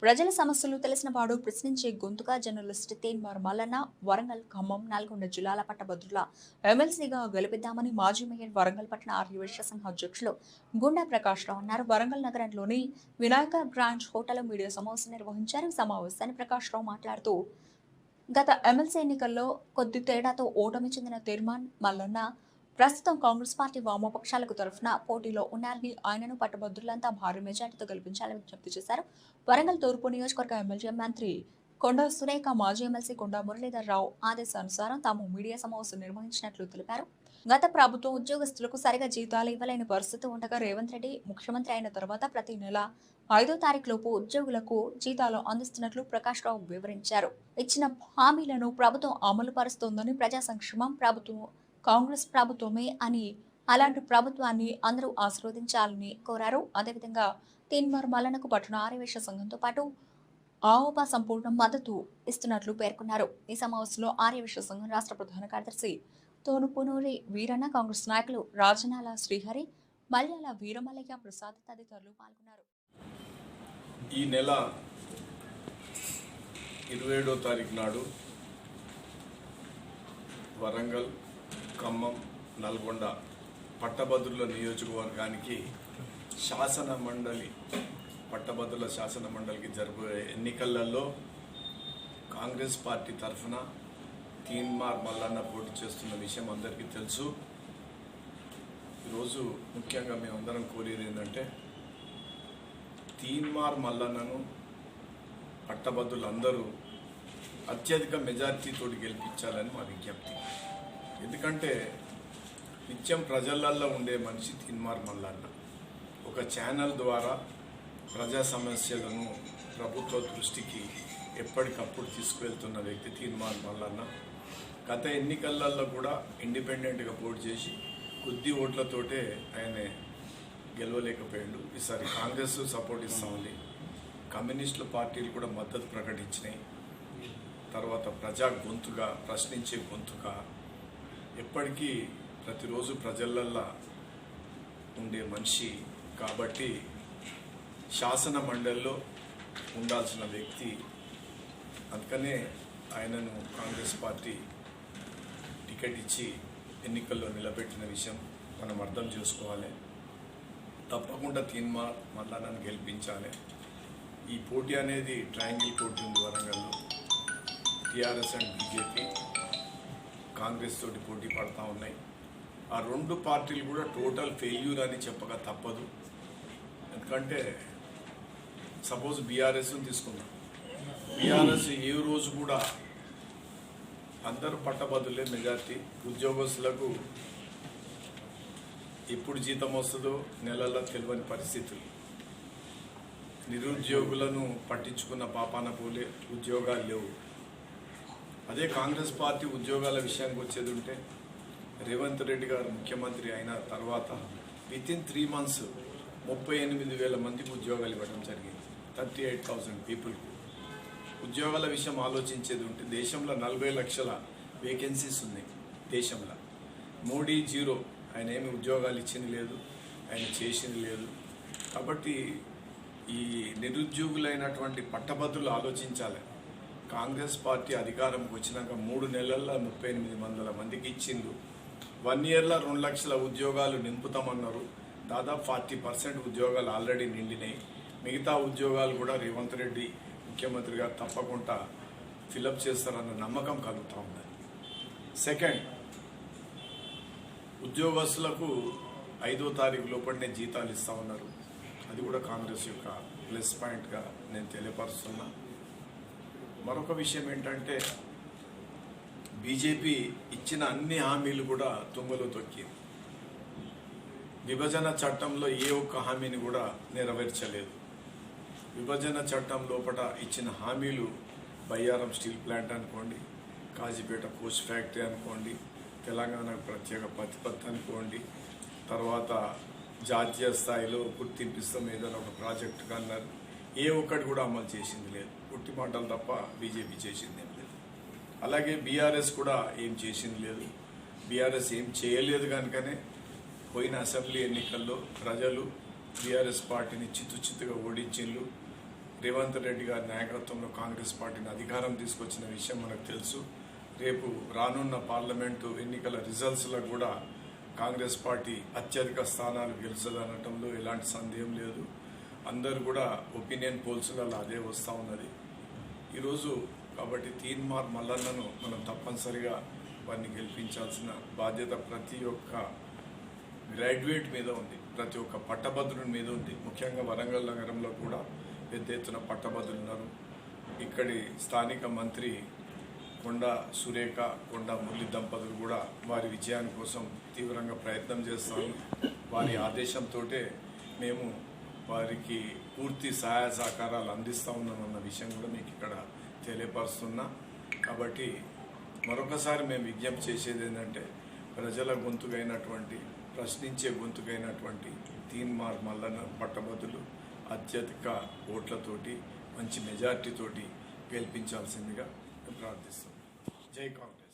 ప్రజల సమస్యలు తెలిసిన వాడు ప్రశ్నించే గొంతుగా జర్నలిస్ట్ తేన్మార్ మల్లన్న వరంగల్, ఖమ్మం, నల్గొండ జిల్లాల పట్టభద్రుల ఎమ్మెల్సీగా గెలిపిద్దామని మాజీ మేయర్ వరంగల్ పట్టణ ఆర్యవైశ్య సంఘ అధ్యక్షులు గుండా ప్రకాష్ రావు అన్నారు. వరంగల్ నగరంలోని వినాయక గ్రాండ్ హోటల్ మీడియా సమావేశం నిర్వహించారు. ఈ సమావేశాన్ని ప్రకాష్ రావు మాట్లాడుతూ గత ఎమ్మెల్సీ ఎన్నికల్లో కొద్ది తేడాతో ఓటమి చెందిన తేన్మార్ మల్లన్న ప్రస్తుతం కాంగ్రెస్ పార్టీ వామపక్షాలకు తరఫున పోటీలో ఉన్నారని, ఆయనను పట్టభద్రులంతా భారీ మెజార్టీతో గెలిపించాలని విజ్ఞప్తి చేశారు. వరంగల్ తూర్పు నియోజకవర్గ ఎమ్మెల్యే మంత్రి కొండ సురేఖ, మాజీ ఎమ్మెల్సీ కొండ మురళీధర్ రావు ఆదేశానుసారం తాము మీడియా సమావేశం నిర్వహించినట్లు తెలిపారు. గత ప్రభుత్వం ఉద్యోగస్తులకు సరిగా జీతాలు ఇవ్వలేని పరిస్థితి ఉండగా రేవంత్ రెడ్డి ముఖ్యమంత్రి అయిన తర్వాత ప్రతి నెల 5వ తారీఖులోపు ఉద్యోగులకు జీతాలు అందిస్తున్నట్లు ప్రకాష్ రావు వివరించారు. ఇచ్చిన హామీలను ప్రభుత్వం అమలు పరుస్తోందని, ప్రజా సంక్షేమం ప్రభుత్వం కాంగ్రెస్ ప్రభుత్వమే అని, అలాంటి ప్రభుత్వాన్ని అందరూ ఆశీర్వదించాలని కోరారు. అదేవిధంగా తేన్మార్ మల్లన్నకు పట్టణ ఆర్యవైశ్య సంఘంతో పాటు ఆఓపా సంపూర్ణ మద్దతు ఇస్తున్నట్లు పేర్కొన్నారు. ఈ సమావేశంలో ఆర్యవైశ్య సంఘం రాష్ట్ర ప్రధాన కార్యదర్శి తోనుపునూరి వీరన్న, కాంగ్రెస్ నాయకులు రాజనాల శ్రీహరి, మల్యాల వీరమల్లయ్య ప్రసాద్ తదితరులు పాల్గొన్నారు. ఈ నెల 27వ తారీఖు నాడు వరంగల్, ఖమ్మం, నల్గొండ పట్టభద్రుల నియోజకవర్గానికి పట్టభద్రుల శాసన మండలికి జరగబోయే ఎన్నికలలో కాంగ్రెస్ పార్టీ తరఫున తేన్మార్ మల్లన్న పోటీ చేస్తున్న విషయం అందరికీ తెలుసు. ఈరోజు ముఖ్యంగా మేమందరం కోరేది ఏంటంటే తేన్మార్ మల్లన్నను పట్టభద్రులందరూ అత్యధిక మెజార్టీతో గెలిపించాలని మా విజ్ఞప్తి. ఎందుకంటే నిత్యం ప్రజలల్లో ఉండే మనిషి తేన్మార్ మల్లన్న. ఒక ఛానల్ ద్వారా ప్రజా సమస్యలను ప్రభుత్వ దృష్టికి ఎప్పటికప్పుడు తీసుకువెళ్తున్న వ్యక్తి తేన్మార్ మల్లన్న. గత ఎన్నికలలో కూడా ఇండిపెండెంట్గా పోటీ చేసి కొద్ది ఓట్లతోటే ఆయన గెలవలేకపోయాడు. ఈసారి కాంగ్రెస్ సపోర్ట్ ఇస్తూ ఉంది, కమ్యూనిస్టుల పార్టీలు కూడా మద్దతు ప్రకటించినాయి. తర్వాత ప్రజా గొంతుగా, ప్రశ్నించే గొంతుగా, ఎప్పటికీ ప్రతిరోజు ప్రజలల్లో ఉండే మనిషి కాబట్టి శాసన మండలిలో ఉండాల్సిన వ్యక్తి. అందుకనే ఆయనను కాంగ్రెస్ పార్టీ టికెట్ ఇచ్చి ఎన్నికల్లో నిలబెట్టిన విషయం మనం అర్థం చేసుకోవాలి. తప్పకుండా తేన్మార్ మల్లన్నను గెలిపించాలి. ఈ పోటీ అనేది ట్రయాంగిల్ పోటీ ఉంది వరంగల్లో. టీఆర్ఎస్ అండ్ బీజేపీ కాంగ్రెస్ తోటి పోటీ పడతా ఉన్నాయి. ఆ రెండు పార్టీలు కూడా టోటల్ ఫెయిల్యూర్ అని చెప్పక తప్పదు. ఎందుకంటే సపోజ్ బీఆర్ఎస్ తీసుకుందాం. బీఆర్ఎస్ ఏ రోజు కూడా అందరూ పట్టభద్రులే మెజార్టీ. ఉద్యోగస్తులకు ఎప్పుడు జీతం వస్తుందో నెలల్లో తెలియని పరిస్థితులు. నిరుద్యోగులను పట్టించుకున్న పాపాన పోలే, ఉద్యోగాలు లేవు. అదే కాంగ్రెస్ పార్టీ ఉద్యోగాల విషయానికి వచ్చేది ఉంటే రేవంత్ రెడ్డి గారు ముఖ్యమంత్రి అయిన తర్వాత వితిన్ 3 months 38,000 మందికి ఉద్యోగాలు ఇవ్వడం జరిగింది. 38,000 పీపుల్కు ఉద్యోగాల విషయం ఆలోచించేది ఉంటే దేశంలో 40 లక్షల వేకెన్సీస్ ఉన్నాయి. దేశంలో మోడీ జీరో, ఆయన ఏమి ఉద్యోగాలు ఇచ్చింది లేదు, ఆయన చేసింది లేదు. కాబట్టి ఈ నిరుద్యోగులైనటువంటి పట్టభద్రులు ఆలోచించాలి. కాంగ్రెస్ పార్టీ అధికారంకి వచ్చినాక 3 నెలల్లో 38,000 మందికి ఇచ్చిండు. 1 yearలో 2 లక్షల ఉద్యోగాలు నింపుతామన్నారు. దాదాపు 40% ఉద్యోగాలు ఆల్రెడీ నిండినాయి. మిగతా ఉద్యోగాలు కూడా రేవంత్ రెడ్డి ముఖ్యమంత్రి గారు తప్పకుండా ఫిలప్ చేస్తారన్న నమ్మకం కలుగుతూ ఉంది. సెకండ్, ఉద్యోగస్తులకు 5వ తారీఖు లోపలనే జీతాలు ఇస్తా ఉన్నారు. అది కూడా కాంగ్రెస్ యొక్క ప్లస్ పాయింట్గా నేను తెలియపరుస్తున్నా. మరొక విషయం ఏంటంటే బీజేపీ ఇచ్చిన అన్ని హామీలు కూడా తుంగలో తొక్కింది. విభజన చట్టంలో ఏ ఒక్క హామీని కూడా నెరవేర్చలేదు. విభజన చట్టం లోపల ఇచ్చిన హామీలు బయ్యారం స్టీల్ ప్లాంట్ అనుకోండి, కాజీపేట కోచ్ ఫ్యాక్టరీ అనుకోండి, తెలంగాణకు ప్రత్యేక ప్రతిపత్తి అనుకోండి, తర్వాత జాతీయ స్థాయిలో గుర్తింపిస్తాం ఏదైనా ఒక ప్రాజెక్టు అన్నారు. ఏ ఒక్కటి కూడా అమలు చేసింది లేదు. పుట్టి మాటలు తప్ప బీజేపీ చేసింది ఏం లేదు. అలాగే బీఆర్ఎస్ కూడా ఏం చేసింది లేదు. బీఆర్ఎస్ ఏం చేయలేదు కనుకనే పోయిన అసెంబ్లీ ఎన్నికల్లో ప్రజలు బీఆర్ఎస్ పార్టీని చిత్తుచిత్తుగా ఓడించిండ్రు. రేవంత్ రెడ్డి గారి నాయకత్వంలో కాంగ్రెస్ పార్టీని అధికారం తీసుకొచ్చిన విషయం మనకు తెలుసు. రేపు రానున్న పార్లమెంటు ఎన్నికల రిజల్ట్స్లో కూడా కాంగ్రెస్ పార్టీ అత్యధిక స్థానాలు గెలుస్తుందనటంలో ఎలాంటి సందేహం లేదు. అందరూ కూడా ఒపీనియన్ పోల్స్లలో అదే వస్తూ ఉన్నది ఈరోజు. కాబట్టి తీన్మార్ మల్లన్నను మనం తప్పనిసరిగా వారిని గెలిపించాల్సిన బాధ్యత ప్రతి ఒక్క గ్రాడ్యుయేట్ మీద ఉంది, ప్రతి ఒక్క పట్టభద్రుని మీద ఉంది. ముఖ్యంగా వరంగల్ నగరంలో కూడా పెద్ద ఎత్తున పట్టభద్రులు ఉన్నారు. ఇక్కడి స్థానిక మంత్రి కొండా సురేఖ, కొండా మురళి దంపతులు కూడా వారి విజయాని కోసం తీవ్రంగా ప్రయత్నం చేస్తాము. వారి ఆదేశంతో మేము వారికి పూర్తి సహాయ సహకారాలు అందిస్తూ ఉన్నామన్న విషయం కూడా మీకు ఇక్కడ తెలియపరుస్తున్నా. కాబట్టి మరొకసారి మేము విజ్ఞప్తి చేసేది ఏంటంటే, ప్రజల గొంతుకైనటువంటి, ప్రశ్నించే గొంతుకైనటువంటి తీన్మార్ మల్లన్న పట్టభద్రులు అత్యధిక ఓట్లతోటి మంచి మెజార్టీతోటి గెలిపించాల్సిందిగా ప్రార్థిస్తున్నాం. జై కాంగ్రెస్.